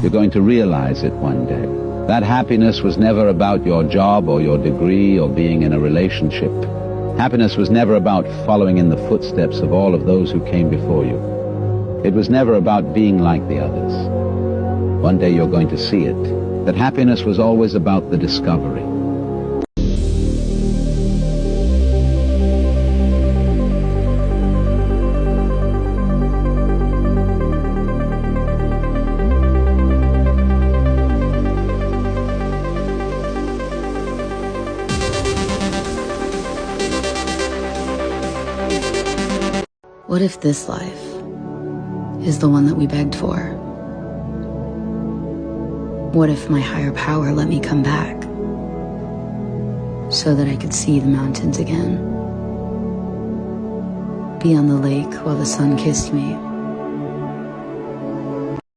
You're going to realize it one day. That happiness was never about your job or your degree or being in a relationship. Happiness was never about following in the footsteps of all of those who came before you. It was never about being like the others. One day you're going to see it, that happiness was always about the discovery. What if this life is the one that we begged for? What if my higher power let me come back so that I could see the mountains again? Be on the lake while the sun kissed me,